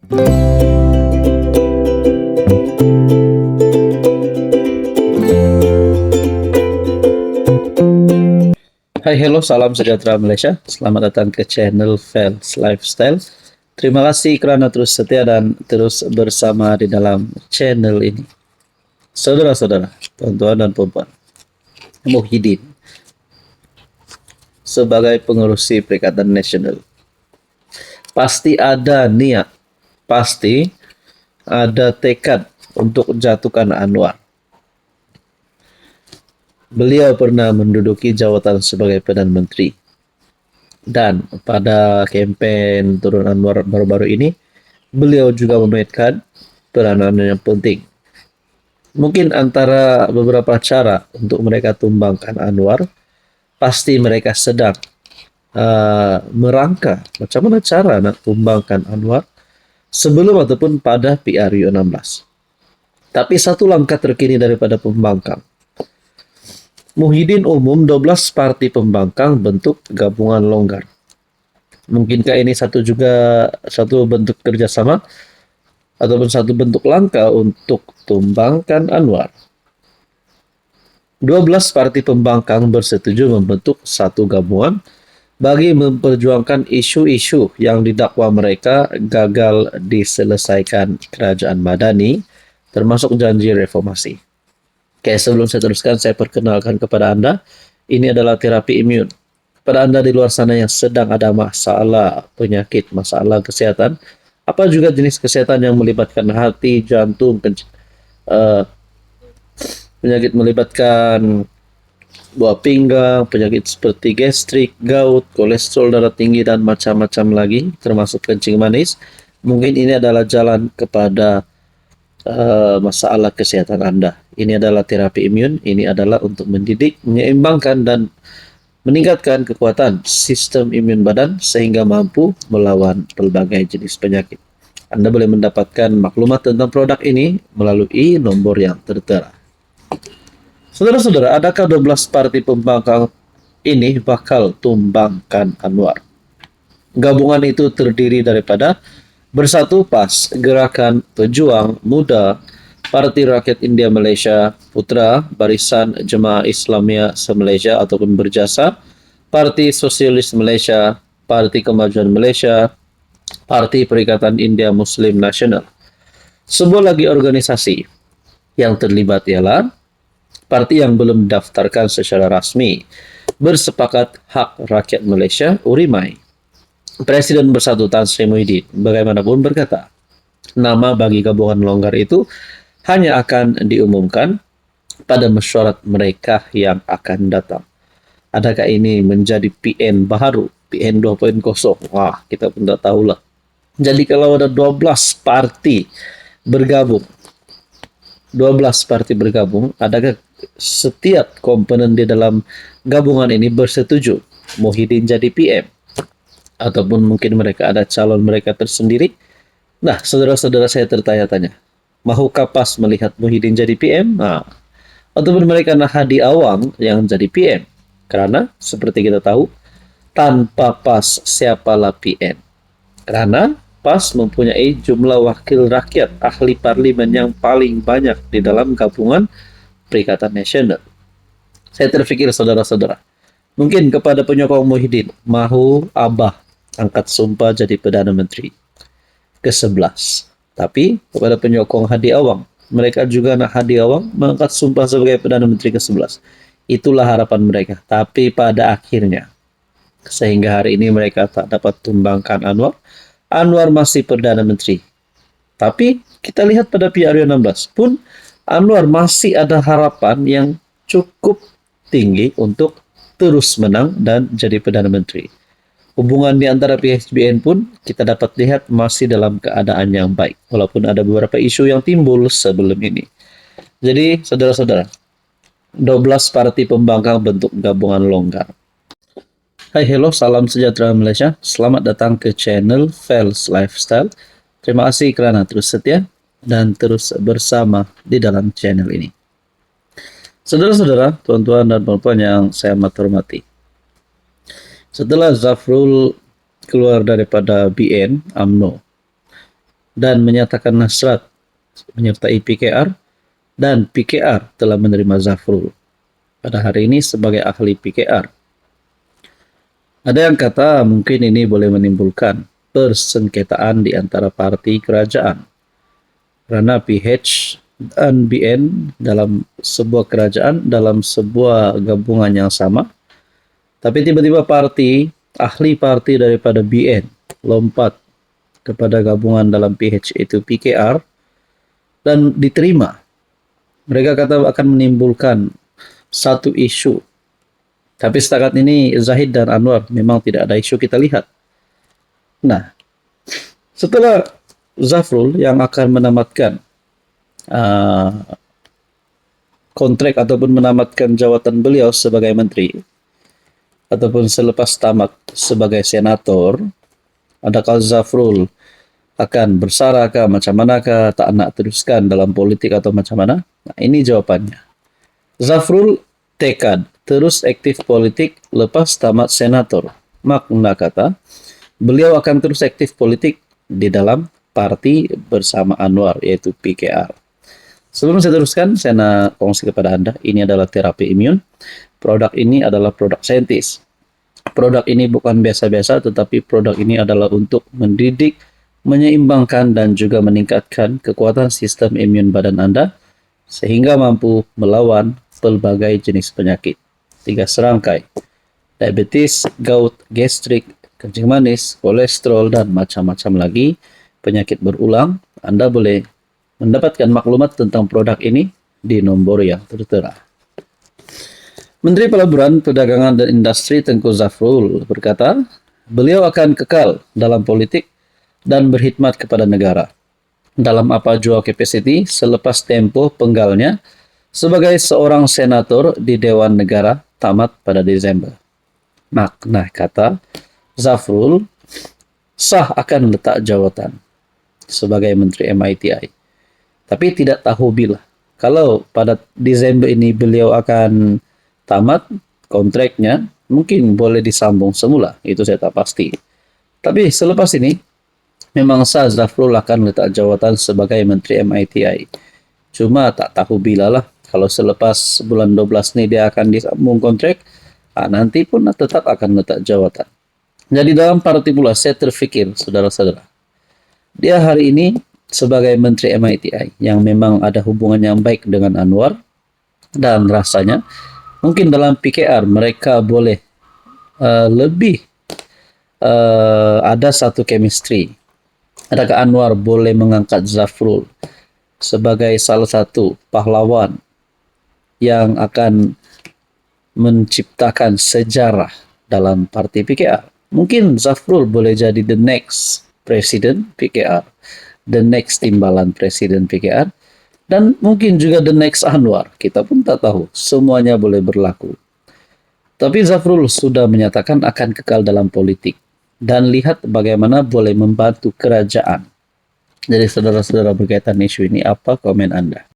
Hai, hello, salam sejahtera Malaysia. Selamat datang ke channel Fels Lifestyle. Terima kasih kerana terus setia dan terus bersama di dalam channel ini. Saudara-saudara, tuan-tuan dan puan-puan, Muhyiddin sebagai pengerusi Perikatan Nasional pasti ada niat, pasti ada tekad untuk jatuhkan Anwar. Beliau pernah menduduki jawatan sebagai Perdana Menteri. Dan pada kempen turun Anwar baru-baru ini, beliau juga memainkan peranan yang penting. Mungkin antara beberapa cara untuk mereka tumbangkan Anwar, pasti mereka sedang merangka macam mana cara nak tumbangkan Anwar sebelum ataupun pada PRU 16. Tapi satu langkah terkini daripada pembangkang, Muhyiddin umum 12 parti pembangkang bentuk gabungan longgar. Mungkinkah ini satu bentuk kerjasama ataupun satu bentuk langkah untuk tumbangkan Anwar? 12 parti pembangkang bersetuju membentuk satu gabungan bagi memperjuangkan isu-isu yang didakwa mereka gagal diselesaikan kerajaan Madani, termasuk janji reformasi. Oke, sebelum saya teruskan, saya perkenalkan kepada Anda, ini adalah terapi imun. Kepada Anda di luar sana yang sedang ada masalah penyakit, masalah kesehatan, apa juga jenis kesehatan yang melibatkan hati, jantung, penyakit melibatkan buah pinggang, penyakit seperti gastrik, gout, kolesterol darah tinggi, dan macam-macam lagi, termasuk kencing manis. Mungkin ini adalah jalan kepada masalah kesehatan Anda. Ini adalah terapi imun. Ini adalah untuk mendidik, menyeimbangkan, dan meningkatkan kekuatan sistem imun badan sehingga mampu melawan berbagai jenis penyakit. Anda boleh mendapatkan maklumat tentang produk ini melalui nombor yang tertera. Saudara-saudara, adakah 12 parti pembangkang ini bakal tumbangkan Anwar? Gabungan itu terdiri daripada Bersatu PAS, Gerakan Pejuang Muda, Parti Rakyat India Malaysia, Putra, Barisan Jemaah Islamiyah se-Malaysia ataupun Berjasa, Parti Sosialis Malaysia, Parti Kemajuan Malaysia, Parti Perikatan India Muslim Nasional. Sebuah lagi organisasi yang terlibat ialah parti yang belum didaftarkan secara rasmi, Bersepakat Hak Rakyat Malaysia, URIMAI. Presiden Bersatu Tan Sri Muhyiddin bagaimanapun berkata, nama bagi gabungan longgar itu hanya akan diumumkan pada mesyuarat mereka yang akan datang. Adakah ini menjadi PN baru, PN 2.0? Wah, kita pun tak tahulah. Jadi kalau ada 12 parti bergabung, adakah setiap komponen di dalam gabungan ini bersetuju Muhyiddin jadi PM? Ataupun mungkin mereka ada calon mereka tersendiri? Nah, saudara-saudara, saya tertanya-tanya, mahukah PAS melihat Muhyiddin jadi PM? Ataupun mereka nak Hadi Awang yang jadi PM? Karena seperti kita tahu, tanpa PAS siapalah PM? Karena PAS mempunyai jumlah wakil rakyat ahli parlimen yang paling banyak di dalam gabungan Perikatan Nasional. Saya terfikir, saudara-saudara, mungkin kepada penyokong Muhyiddin, mahu Abah angkat sumpah jadi Perdana Menteri ke-11. Tapi kepada penyokong Hadi Awang, mereka juga nak Hadi Awang mengangkat sumpah sebagai Perdana Menteri ke-11. Itulah harapan mereka. Tapi pada akhirnya, sehingga hari ini mereka tak dapat tumbangkan Anwar. Anwar masih Perdana Menteri. Tapi kita lihat pada PRU 16 pun, Anwar masih ada harapan yang cukup tinggi untuk terus menang dan jadi Perdana Menteri. Hubungan di antara PHBN pun kita dapat lihat masih dalam keadaan yang baik, walaupun ada beberapa isu yang timbul sebelum ini. Jadi, saudara-saudara, 12 parti pembangkang bentuk gabungan longgar. Hai, hello, salam sejahtera Malaysia. Selamat datang ke channel Fels Lifestyle. Terima kasih kerana terus setia dan terus bersama di dalam channel ini. Saudara-saudara, tuan-tuan dan puan-puan yang saya amat hormati, setelah Zafrul keluar daripada BN UMNO, dan menyatakan nasrat menyertai PKR, dan PKR telah menerima Zafrul pada hari ini sebagai ahli PKR. Ada yang kata mungkin ini boleh menimbulkan persengketaan di antara parti kerajaan, karena PH dan BN dalam sebuah kerajaan, dalam sebuah gabungan yang sama, tapi tiba-tiba ahli parti daripada BN lompat kepada gabungan dalam PH itu PKR dan diterima. Mereka kata akan menimbulkan satu isu. Tapi setakat ini Zahid dan Anwar memang tidak ada isu kita lihat. Nah, setelah Zafrul yang akan menamatkan kontrak ataupun menamatkan jawatan beliau sebagai menteri, ataupun selepas tamat sebagai senator, adakah Zafrul akan bersarakah, macam manakah, tak nak teruskan dalam politik atau macam mana? Nah, ini jawabannya. Zafrul tekad terus aktif politik lepas tamat senator. Makna kata, beliau akan terus aktif politik di dalam parti bersama Anwar, yaitu PKR. Sebelum saya teruskan, saya nak kongsi kepada Anda, ini adalah terapi imun. Produk ini adalah produk saintis. Produk ini bukan biasa-biasa, tetapi produk ini adalah untuk mendidik, menyeimbangkan, dan juga meningkatkan kekuatan sistem imun badan Anda, sehingga mampu melawan pelbagai jenis penyakit. 3 serangkai: diabetes, gout, gastrik, kencing manis, kolesterol, dan macam-macam lagi penyakit berulang. Anda boleh mendapatkan maklumat tentang produk ini di nombor yang tertera. Menteri Pelaburan, Perdagangan dan Industri Tengku Zafrul berkata, beliau akan kekal dalam politik dan berkhidmat kepada negara dalam apa jua capacity selepas tempoh penggalnya sebagai seorang senator di Dewan Negara tamat pada Desember. Makna kata, Zafrul sah akan letak jawatan sebagai Menteri MITI. Tapi tidak tahu bila. Kalau pada Desember ini beliau akan tamat kontraknya, mungkin boleh disambung semula. Itu saya tak pasti. Tapi selepas ini, memang sah Zafrul akan letak jawatan sebagai Menteri MITI. Cuma tak tahu bila lah. Kalau selepas bulan 12 ini dia akan disambung kontrak, nanti pun tetap akan letak jawatan. Jadi dalam parti pula saya terfikir, saudara-saudara, dia hari ini sebagai Menteri MITI yang memang ada hubungan yang baik dengan Anwar, dan rasanya mungkin dalam PKR mereka boleh lebih ada satu chemistry. Adakah Anwar boleh mengangkat Zafrul sebagai salah satu pahlawan yang akan menciptakan sejarah dalam parti PKR? Mungkin Zafrul boleh jadi the next president PKR, the next timbalan presiden PKR, dan mungkin juga the next Anwar. Kita pun tak tahu, semuanya boleh berlaku. Tapi Zafrul sudah menyatakan akan kekal dalam politik, dan lihat bagaimana boleh membantu kerajaan. Jadi saudara-saudara, berkaitan isu ini, apa komen Anda?